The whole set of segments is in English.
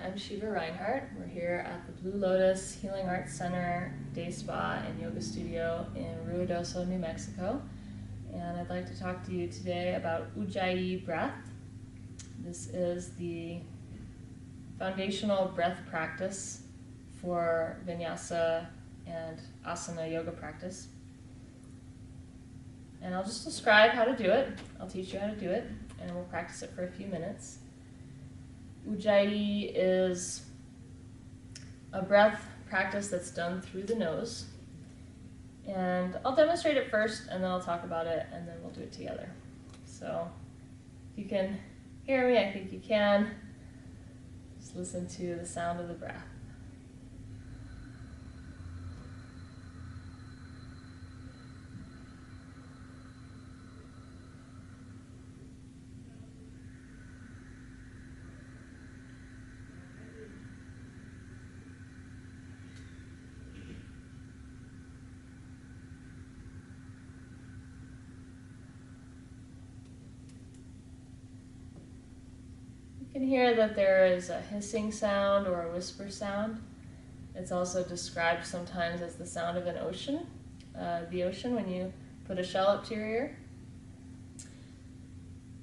I'm Shiva Reinhardt. We're here at the Blue Lotus Healing Arts Center, Day Spa, and Yoga Studio in Ruidoso, New Mexico. And I'd like to talk to you today about Ujjayi breath. This is the foundational breath practice for Vinyasa and Asana yoga practice. And I'll just describe how to do it. I'll teach you how to do it, and we'll practice it for a few minutes. Ujjayi is a breath practice that's done through the nose. And I'll demonstrate it first, and then I'll talk about it, and then we'll do it together. So if you can hear me, I think you can. Just listen to the sound of the breath. You can hear that there is a hissing sound or a whisper sound. It's also described sometimes as the sound of an ocean, the ocean when you put a shell up to your ear.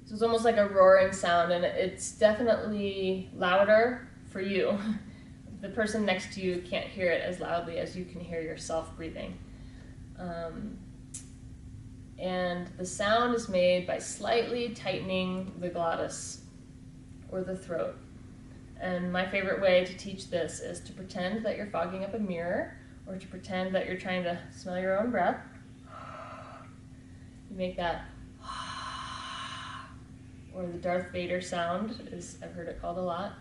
So it's almost like a roaring sound, and it's definitely louder for you. The person next to you can't hear it as loudly as you can hear yourself breathing. And the sound is made by slightly tightening the glottis or the throat. And my favorite way to teach this is to pretend that you're fogging up a mirror, or to pretend that you're trying to smell your own breath. You make that, or the Darth Vader sound, I've heard it called a lot.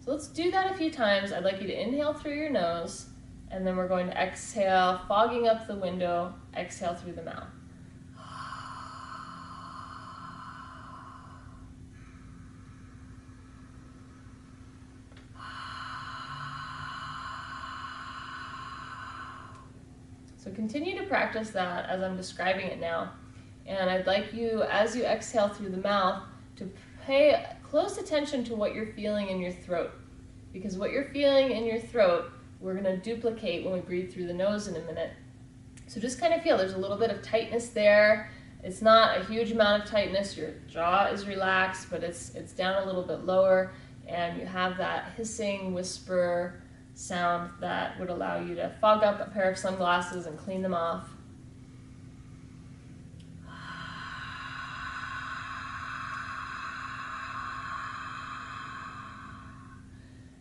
So let's do that a few times. I'd like you to inhale through your nose, and then we're going to exhale, fogging up the window, exhale through the mouth. So continue to practice that as I'm describing it now. And I'd like you, as you exhale through the mouth, to pay close attention to what you're feeling in your throat. Because what you're feeling in your throat, we're going to duplicate when we breathe through the nose in a minute. So just kind of feel there's a little bit of tightness there. It's not a huge amount of tightness. Your jaw is relaxed, but it's down a little bit lower. And you have that hissing, whisper sound that would allow you to fog up a pair of sunglasses and clean them off.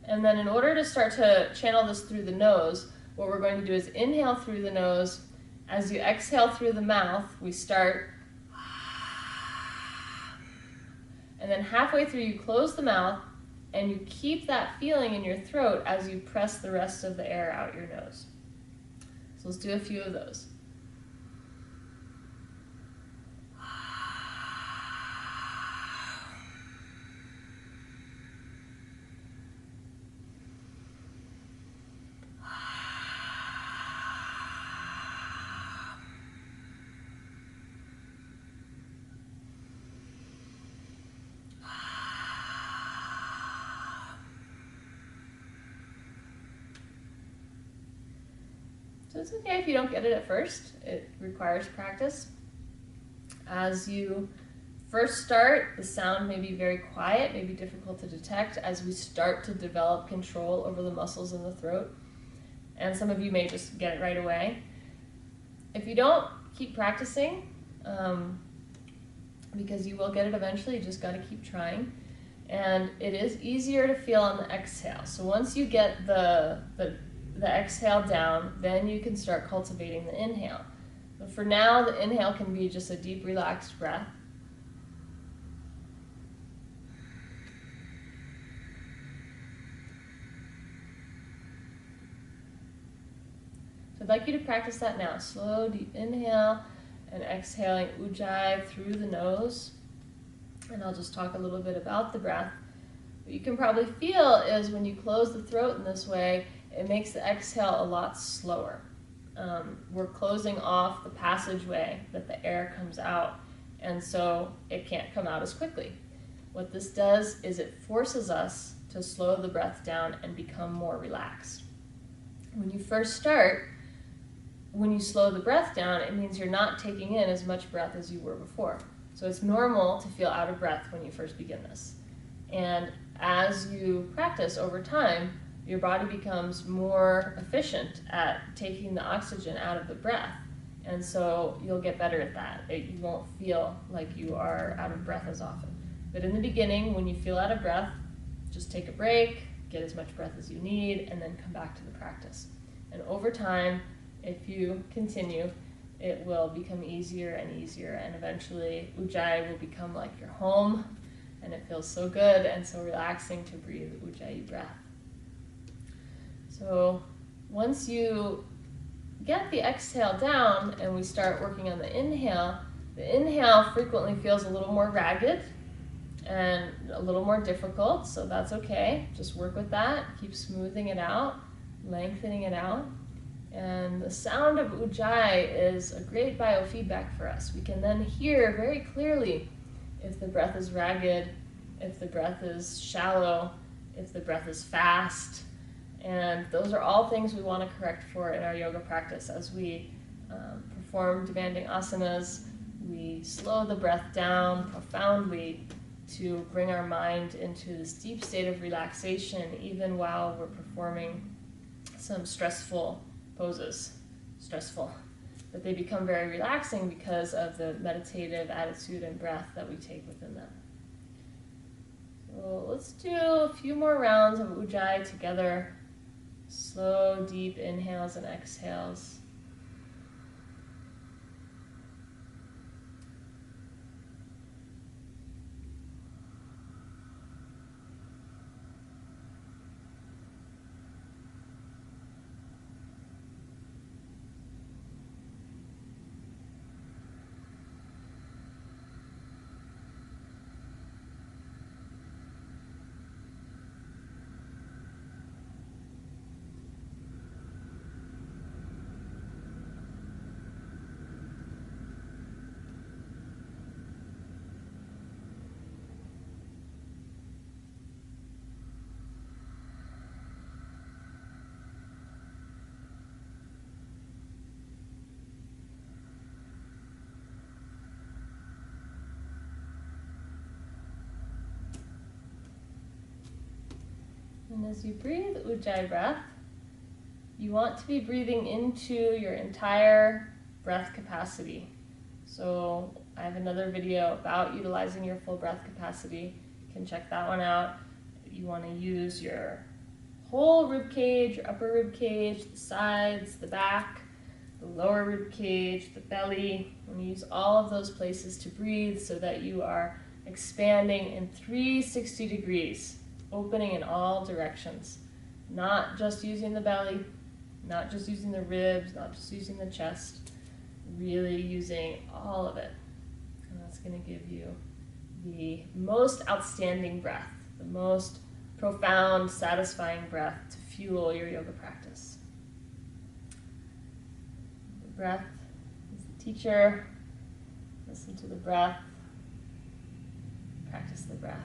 And then in order to start to channel this through the nose, what we're going to do is inhale through the nose. As you exhale through the mouth, we start. And then halfway through, you close the mouth, and you keep that feeling in your throat as you press the rest of the air out your nose. So let's do a few of those. So it's okay if you don't get it at first. It requires practice. As you first start, the sound may be very quiet, may be difficult to detect as we start to develop control over the muscles in the throat. And some of you may just get it right away. If you don't, keep practicing, because you will get it eventually. You just got to keep trying. And it is easier to feel on the exhale. So once you get the exhale down, then you can start cultivating the inhale. But for now, the inhale can be just a deep, relaxed breath. So I'd like you to practice that now. Slow, deep inhale and exhaling Ujjayi through the nose. And I'll just talk a little bit about the breath. What you can probably feel is when you close the throat in this way, it makes the exhale a lot slower. We're closing off the passageway that the air comes out, and so it can't come out as quickly. What this does is it forces us to to slow the breath down and become more relaxed. When you first start, when you slow the breath down, it means you're not taking in as much breath as you were before. So it's normal to feel out of breath when you first begin this. And as you practice over time, your body becomes more efficient at taking the oxygen out of the breath. And so you'll get better at that. You won't feel like you are out of breath as often. But in the beginning, when you feel out of breath, just take a break, get as much breath as you need, and then come back to the practice. And over time, if you continue, it will become easier and easier, and eventually Ujjayi will become like your home, and it feels so good and so relaxing to breathe Ujjayi breath. So once you get the exhale down and we start working on the inhale frequently feels a little more ragged and a little more difficult, so that's okay. Just work with that, keep smoothing it out, lengthening it out. And the sound of Ujjayi is a great biofeedback for us. We can then hear very clearly if the breath is ragged, if the breath is shallow, if the breath is fast. And those are all things we want to correct for in our yoga practice. As we perform demanding asanas, we slow the breath down profoundly to bring our mind into this deep state of relaxation, even while we're performing some stressful poses. But they become very relaxing because of the meditative attitude and breath that we take within them. So let's do a few more rounds of Ujjayi together. Slow, deep inhales and exhales. And as you breathe Ujjayi breath, you want to be breathing into your entire breath capacity. So I have another video about utilizing your full breath capacity. You can check that one out. You want to use your whole rib cage, your upper rib cage, the sides, the back, the lower rib cage, the belly. You want to use all of those places to breathe so that you are expanding in 360 degrees. Opening in all directions, not just using the belly, not just using the ribs, not just using the chest, really using all of it. And that's going to give you the most outstanding breath, the most profound, satisfying breath to fuel your yoga practice. The breath is the teacher. Listen to the breath. Practice the breath.